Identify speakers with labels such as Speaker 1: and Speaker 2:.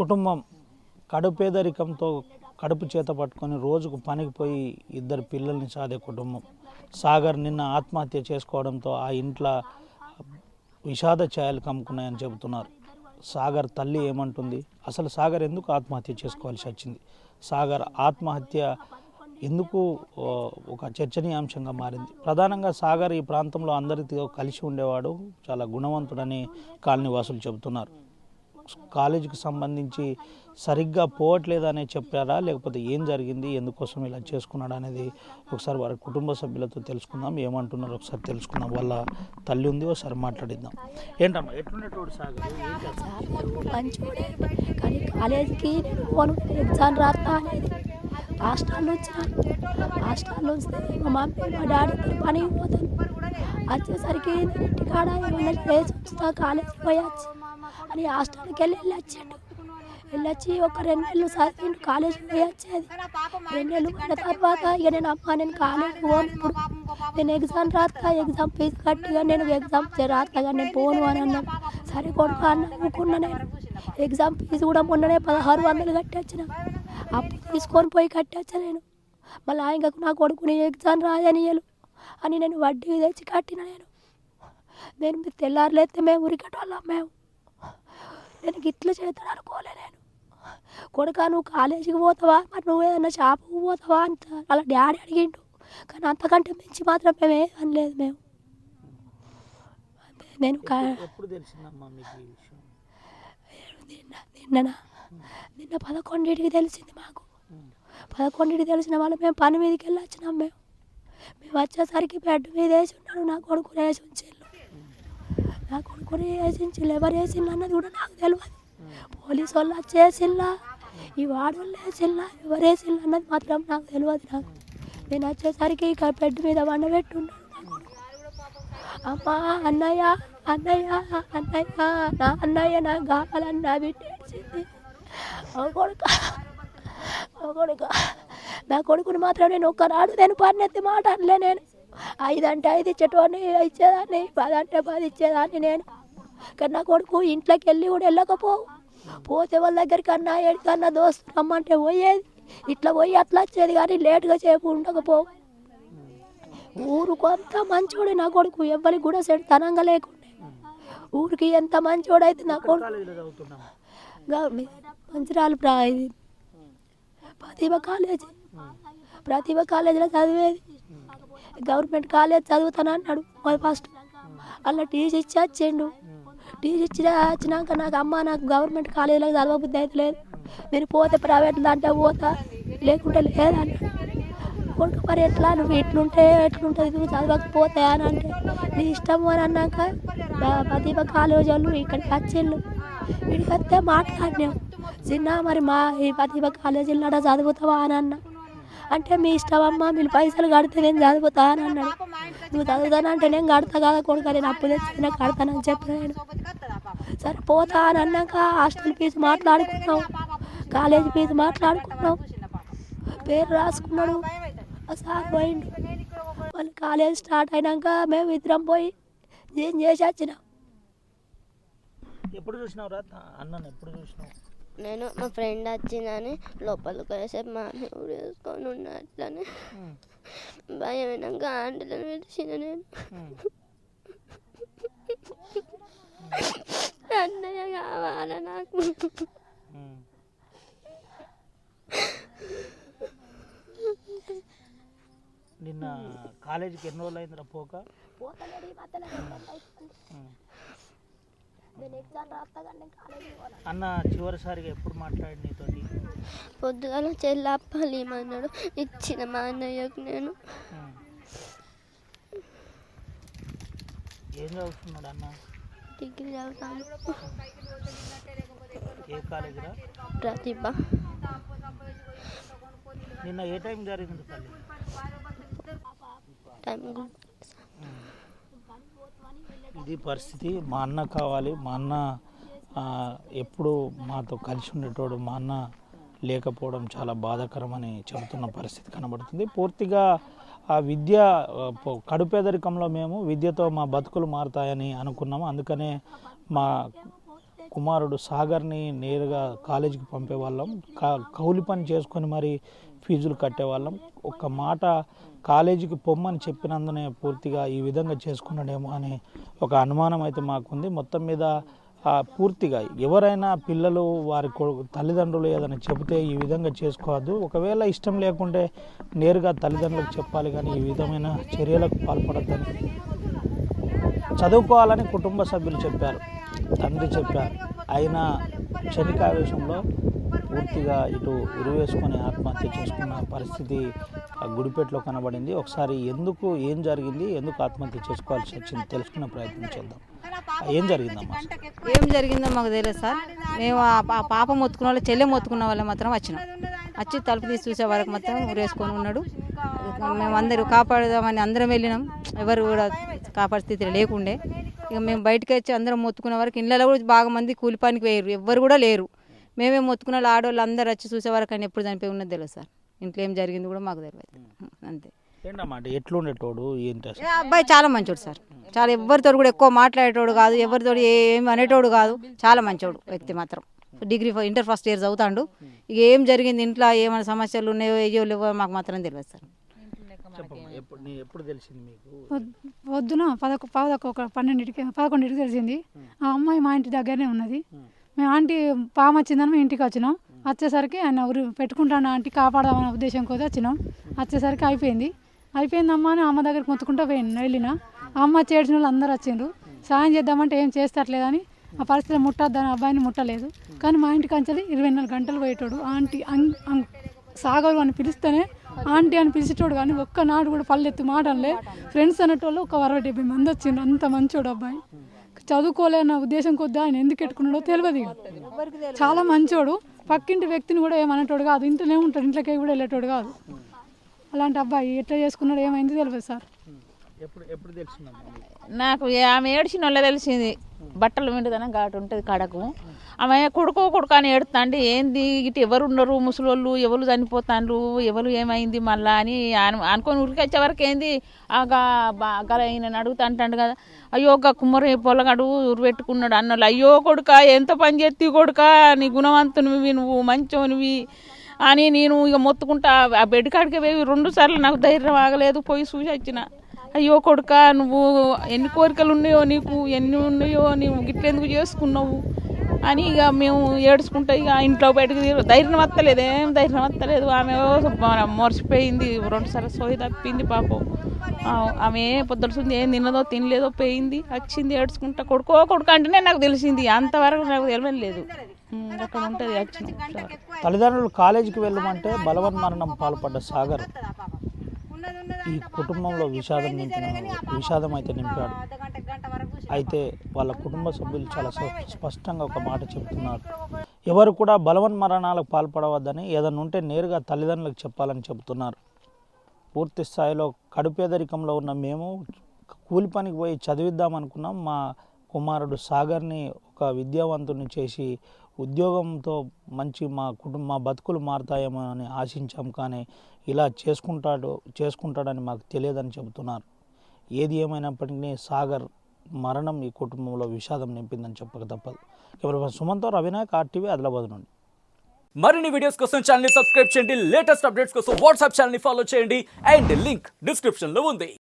Speaker 1: కుటుంబం కడుపేదరికంతో కడుపు చేత పట్టుకొని రోజుకు పనికి పోయి ఇద్దరు పిల్లల్ని సాదే కుటుంబం. సాగర్ నిన్న ఆత్మహత్య చేసుకోవడంతో ఆ ఇంట్లో విషాద ఛాయలు కమ్ముకున్నాయని చెబుతున్నారు. సాగర్ తల్లి ఏమంటుంది, అసలు సాగర్ ఎందుకు ఆత్మహత్య చేసుకోవాల్సి వచ్చింది, సాగర్ ఆత్మహత్య ఎందుకు ఒక చర్చనీయాంశంగా మారింది. ప్రధానంగా సాగర్ ఈ ప్రాంతంలో అందరితో కలిసి ఉండేవాడు, చాలా గుణవంతుడని కాలనీ వాసులు చెబుతున్నారు. కాలేజీకి సంబంధించి సరిగ్గా పోవట్లేదనే చెప్పారా, లేకపోతే ఏం జరిగింది, ఎందుకోసం ఇలా చేసుకున్నాడు అనేది ఒకసారి వారి కుటుంబ సభ్యులతో తెలుసుకుందాం. ఏమంటున్నారు ఒకసారి తెలుసుకుందాం. వాళ్ళ తల్లి ఉంది, ఒకసారి మాట్లాడిద్దాం. ఏంటమ్మా ఎట్లుండేటోడు సాగర్?
Speaker 2: మంచోడే, కానీ కాలేజీకి నేను పోను, ఎగ్జామ్ రాస్తా అనేది హాస్టల్లో వచ్చిన. హాస్టల్లో వస్తే మా మమ్మీ మా డాడీ పనికి పోతాను. వచ్చేసరికి నేను ఇంటికాడ ఏమన్నా చేసి వస్తా, కాలేజీకి పోయొచ్చు అని హాస్టల్కి వెళ్ళొచ్చాడు. వెళ్ళొచ్చి ఒక 2 నెలలు చదివిండు, కాలేజీకి పోయొచ్చేది. 2 నెలలు పోయిన తర్వాత ఇక నేను నేను కాలేజీకి పోను, ఇప్పుడు నేను ఎగ్జామ్ రాస్తా, ఎగ్జామ్ ఫీజు కట్టిగా నేను ఎగ్జామ్ రాస్తా కానీ నేను పోను అని అన్నాను. సరే కొడుకు అన్న ఊకున్నా. నేను ఎగ్జామ్ ఫీజు కూడా మొన్ననే 1600 కట్టి వచ్చిన, అప్పుడు తీసుకొని పోయి కట్టొచ్చా నేను. మళ్ళీ ఆయనకు నా కొడుకుని ఎగ్జామ్ రాయనియలు అని నేను వడ్డీ తెచ్చి కట్టిన. నేను మీరు తెల్లారులేస్తే మేము ఉరికటోళ్ళం. నేను గిట్ల చేస్తాడు అనుకోలే. నేను కొడుకా నువ్వు కాలేజీకి పోతావా, మరి నువ్వు ఏదన్నా షాపుకి పోతావా అంత అలా డాడీ అడిగిండు. కానీ అంతకంటే మించి మాత్రం మేము ఏం అనలేదు. నేను నిన్న 11కి తెలిసింది మాకు. 11కి తెలిసిన వాళ్ళు మేము పని మీదకి వెళ్ళి వచ్చినాం. మేము వచ్చేసరికి బెడ్ మీద వేసి ఉన్నాడు, నా కొడుకుని వేసి ఉంచిల్లు. నా కొడుకుని వేసించిల్లు, ఎవరు వేసిండ్రు అన్నది కూడా నాకు తెలియదు. పోలీసు వాళ్ళు వచ్చేసిల్లా, ఈ వాడోళ్ళు వేసిల్లా, ఎవరు వేసిల్లు అన్నది మాత్రం నాకు తెలియదు. నేను వచ్చేసరికి ఇక బెడ్ మీద వండబెట్టున్నాడు నా కొడుకు. అమ్మా అన్నయ్య అన్నయ్య అన్నయ్య, నా అన్నయ్య నాకు కావాలన్నా బిడ్డేసింది. నా కొడుకుని మాత్రం నేను ఒక్కనాడు నేను పన్నెత్తి మాట అనలే. నేను 5 అంటే 5 ఇచ్చేటోని ఇచ్చేదాన్ని, 10 అంటే 10 ఇచ్చేదాన్ని నేను. కానీ నా కొడుకు ఇంట్లోకి వెళ్ళి కూడా వెళ్ళకపోవు. పోతే వాళ్ళ దగ్గరికి అన్నా ఎడికన్నా దోస్తు రమ్మంటే పోయేది, ఇట్లా పోయి అట్లా వచ్చేది, కానీ లేటుగా చేపు ఉండకపోవు. ఊరుకు అంత మంచోడే నా కొడుకు, ఎవరికి కూడా తనంగా లేకుండే. ఊరికి ఎంత మంచోడైతే నా కొడుకు. మంచిరాలు ప్రతిభ కాలేజీలో చదివేది. గవర్నమెంట్ కాలేజ్ చదువుతాను అన్నాడు ఫస్ట్. అలా టీసీ ఇచ్చి వచ్చిండు. టీసీ వచ్చినాక నాకు గవర్నమెంట్ కాలేజీలో చదవబుద్ధి అయితే లేదు, నేను పోతే ప్రైవేట్ దాంట్లో పోతా, లేకుంటే లేదన్నాడు. కొడుకు మరి ఎట్లా, నువ్వు ఎట్లుంటుంది నువ్వు చదవకపోతే అని అంటే, నీ ఇష్టము అని అన్నాక ప్రతిభ కాలేజీ వాళ్ళు ఇక్కడికి వచ్చిండు. వీడికి వస్తే మాట్లాడినాం, చిన్న మరి మా ఈ ప్రతిభ కాలేజీలో చదువుతావా అని అన్నా. అంటే మీ ఇష్టం అమ్మ, మీరు పైసలు కడితే నేను చదువుతా అని అన్నాడు. నువ్వు చదువుతానంటే నేను కడతా కదా కొడుకు, నేను అప్పు తెచ్చి నేను కడతానని చెప్పిన. నేను సరే పోతా అని అన్నాక హాస్టల్ ఫీజు మాట్లాడుకున్నాం, కాలేజీ ఫీజు మాట్లాడుకున్నాం, పేరు రాసుకున్నాడు. సార్ పోయిండు. మళ్ళీ కాలేజ్ స్టార్ట్ అయినాక మేము ఇద్దరం పోయి ఏం చేసి వచ్చినాం.
Speaker 1: ఎప్పుడు చూసినావు అన్నను? ఎప్పుడు చూసినావు?
Speaker 3: నేను మా ఫ్రెండ్ వచ్చిందని లోపలికి వేసేపు మా అన్న వేసుకొని ఉన్నా. అట్లనే భయం అయినాక ఆంటీలను పిలిచిన. నేను అన్నయ్య కావాలా నాకు.
Speaker 1: నిన్న కాలేజీకి ఎన్ని రోజులు అయిందిరా పోక? అన్న చివరిసారిగా ఎప్పుడు మాట్లాడి నీతో?
Speaker 3: పొద్దుగాల చెల్లప్పలు ఏమన్నాడు ఇచ్చిన మా అన్నయ్యకు. నేను
Speaker 1: ఏం చదువుతున్నాడు అన్న?
Speaker 3: డిగ్రీ చదువుతాను.
Speaker 1: ఏ కాలేజీరా?
Speaker 3: ప్రతిభ.
Speaker 1: నిన్న ఏ టైం జరిగింది తల్లి? ఇది పరిస్థితి. మా అన్న కావాలి, మా అన్న ఎప్పుడు మాతో కలిసి ఉండేటోడు, మా అన్న లేకపోవడం చాలా బాధాకరమని చెబుతున్న పరిస్థితి కనబడుతుంది. పూర్తిగా ఆ విద్య కడుపేదరికంలో మేము విద్యతో మా బతుకులు మారుతాయని అనుకున్నాము. అందుకనే మా కుమారుడు సాగర్ని నేరుగా కాలేజీకి పంపేవాళ్ళం, కౌలి పని చేసుకొని మరి ఫీజులు కట్టేవాళ్ళం. ఒక మాట కాలేజీకి పొమ్మని చెప్పినందునే పూర్తిగా ఈ విధంగా చేసుకున్నాడేమో అనే ఒక అనుమానం అయితే మాకుంది. మొత్తం మీద పూర్తిగా ఎవరైనా పిల్లలు వారి తల్లిదండ్రులు ఏదైనా చెబితే ఈ విధంగా చేసుకోవద్దు. ఒకవేళ ఇష్టం లేకుంటే నేరుగా తల్లిదండ్రులకు చెప్పాలి, కానీ ఈ విధమైన చర్యలకు పాల్పడద్దని చదువుకోవాలని కుటుంబ సభ్యులు చెప్పారు, తండ్రి చెప్పారు. అయినా క్షణికావేశంలో పూర్తిగా ఇటు ఉరివేసుకొని ఆత్మహత్య చేసుకున్న పరిస్థితి గుడిపేటలో కనబడింది. ఒకసారి ఏం జరిగింది, ఎందుకు ఆత్మహత్య చేసుకోవాల్సి వచ్చింది తెలుసుకునే ప్రయత్నం చేద్దాం. ఏం జరిగిందమ్మా?
Speaker 4: ఏం జరిగిందో మాకు తెలియదు సార్. మేము ఆ పాప మొత్తుకున్న వాళ్ళు, చెల్లె మొత్తుకున్న వాళ్ళే మాత్రం వచ్చినాం. వచ్చి తలుపు తీసి చూసే వరకు మొత్తం ఉరేసుకొని ఉన్నాడు. మేము అందరూ కాపాడదామని అందరం వెళ్ళినాం, ఎవరు కూడా కాపాడే స్థితిలో లేకుండే. ఇక మేము బయటకు వచ్చి అందరం మొత్తుకునే వరకు ఇళ్ళలో కూడా బాగా మంది కూలి పనికి వేయరు, ఎవ్వరు కూడా లేరు. మేమే మొత్తుకున్న వాళ్ళు ఆడవాళ్ళు అందరు వచ్చి చూసే వరకు అని ఎప్పుడు చనిపోయి ఉన్నది తెలియదు సార్. ఇంట్లో ఏం జరిగింది కూడా మాకు తెలియదు అంతే.
Speaker 1: ఏంటమ్మా అంటే ఎట్లుండేటోడు ఏంటి?
Speaker 4: అబ్బాయి చాలా మంచోడు సార్, చాలా ఎవరితో కూడా ఎక్కువ మాట్లాడేటోడు కాదు, ఎవరితో ఏమి అనేటోడు కాదు, చాలా మంచోడు వ్యక్తి మాత్రం. డిగ్రీ ఇంటర్ ఫస్ట్ ఇయర్ చదువుతాడు. ఇక ఏం జరిగింది ఇంట్లో ఏమైనా సమస్యలు ఉన్నాయో ఏయో లేవో మాకు మాత్రం తెలియదు సార్.
Speaker 1: ఎప్పుడు తెలిసింది మీకు?
Speaker 5: పొద్దున 11:30 తెలిసింది. ఆ అమ్మాయి మా ఇంటి దగ్గరనే ఉన్నది. మేము ఆంటీ పాము వచ్చిందని మేము ఇంటికి వచ్చినాం. వచ్చేసరికి ఆయన ఊరు పెట్టుకుంటాను ఆంటీ కాపాడదామనే ఉద్దేశం కొద్ది వచ్చినాం. వచ్చేసరికి అయిపోయిందమ్మా అని అమ్మ దగ్గరికి మొత్తుకుంటూ వెళ్ళిన. అమ్మ చేడ్చిన వాళ్ళు అందరూ వచ్చిండ్రు. సాయం చేద్దామంటే ఏం చేస్తట్లేదని ఆ పరిస్థితిలో ముట్టద్దని అబ్బాయిని ముట్టలేదు. కానీ మా ఇంటికి అంచెలి 24 గంటలు పోయేటోడు. ఆంటీ సాగరు అని పిలిస్తేనే ఆంటీ అని పిలిచేటోడు, కానీ ఒక్కనాడు కూడా పల్లెత్తి మాటలే. ఫ్రెండ్స్ అనేటోళ్ళు ఒక 60-70 మంది వచ్చిండ్రు. అంత మంచోడు అబ్బాయి. చదువుకోలేన ఉద్దేశం కొద్ది ఆయన ఎందుకు పెట్టుకున్నాడో తెలియదు. చాలా మంచోడు. పక్కింటి వ్యక్తిని కూడా ఏమనేటోడు కాదు, ఇంట్లోనే ఉంటాడు, ఇంట్లోకి కూడా వెళ్ళేటోడు కాదు. అలాంటి అబ్బాయి ఎట్లా చేసుకున్నాడు ఏమైంది తెలియదు సార్.
Speaker 6: నాకు ఆమె ఏడ్చిన వాళ్ళే తెలిసింది. బట్టలు మిండుదనం ఘాటు ఉంటుంది కడకు. ఆమె కొడుకో అని ఏడుతాండి. ఏంది ఇటు ఎవరు ఉన్నారు, ముసలోళ్ళు ఎవరు చనిపోతాండ్రు, ఎవరు ఏమైంది మళ్ళా అని అనుకొని ఉరికి వచ్చే వరకు ఏంది గల ఈయన అడుగుతా అంటాడు కదా. అయ్యో కుమ్మరి పొలగాడు ఉరి పెట్టుకున్నాడు అన్నోళ్ళు, అయ్యో కొడుక ఎంత పని చేతి కొడుక, నీ గుణవంతునివి, నువ్వు మంచోనివి అని నేను ఇక మొత్తుకుంటా ఆ బెడ్ కాడికి పోయి 2 సార్లు నాకు ధైర్యం ఆగలేదు, పోయి చూసి వచ్చిన. అయ్యో కొడుక నువ్వు ఎన్ని కోరికలు ఉన్నాయో, నీకు ఎన్ని ఉన్నాయో, నీవు గిట్లెందుకు చేసుకున్నావు అని ఇక మేము ఏడ్చుకుంటా. ఇక ఇంట్లో బయటకు ధైర్యం వస్తలేదు, ఏం ధైర్యం వస్తలేదు. ఆమె మర్చిపోయింది, 2 సార్లు సోయి తప్పింది పాపం. ఆమె పొద్దుడుతుంది, ఏం తిన్నదో తినలేదో పోయింది, వచ్చింది ఏడ్చుకుంటా. కొడుకు అంటేనే నాకు తెలిసింది, అంతవరకు నాకు తెలియలేదు. అక్కడ ఉంటుంది వచ్చిన.
Speaker 1: తల్లిదండ్రులు కాలేజీకి వెళ్ళమంటే బలవన్మరణం పాల్పడ్డ సాగర్ ఈ కుటుంబంలో విషాదం అయితే నింపాడు. అయితే వాళ్ళ కుటుంబ సభ్యులు చాలా స్పష్టంగా ఒక మాట చెబుతున్నారు. ఎవరు కూడా బలవన్మరణాలకు పాల్పడవద్దని, ఏదైనా ఉంటే నేరుగా తల్లిదండ్రులకు చెప్పాలని చెబుతున్నారు. పూర్తి స్థాయిలో కడుపేదరికంలో ఉన్న మేము కూలి పనికి పోయి చదివిద్దామనుకున్నాం. మా కుమారుడు సాగర్ని ఒక విద్యావంతుని చేసి ఉద్యోగంతో మంచి మా బతుకులు మారుతాయేమో అని ఆశించాం, కానీ ఇలా చేసుకుంటాడని మాకు తెలియదని చెబుతున్నారు. ఏది ఏమైనప్పటికీ సాగర్ మరణం ఈ కుటుంబంలో విషాదం నింపిందని చెప్పక తప్పదు. ఎవరి సుమంతో రవినాయక్, RTV, ఆదిలాబాద్ నుండి.
Speaker 7: మరిన్ని వీడియోస్ కోసం ఛానల్ ని సబ్స్క్రైబ్ చేయండి. లేటెస్ట్ అప్డేట్స్ కోసం వాట్సాప్ ఛానల్ ని ఫాలో చేయండి. అండ్ లింక్ డిస్క్రిప్షన్ లో ఉంది.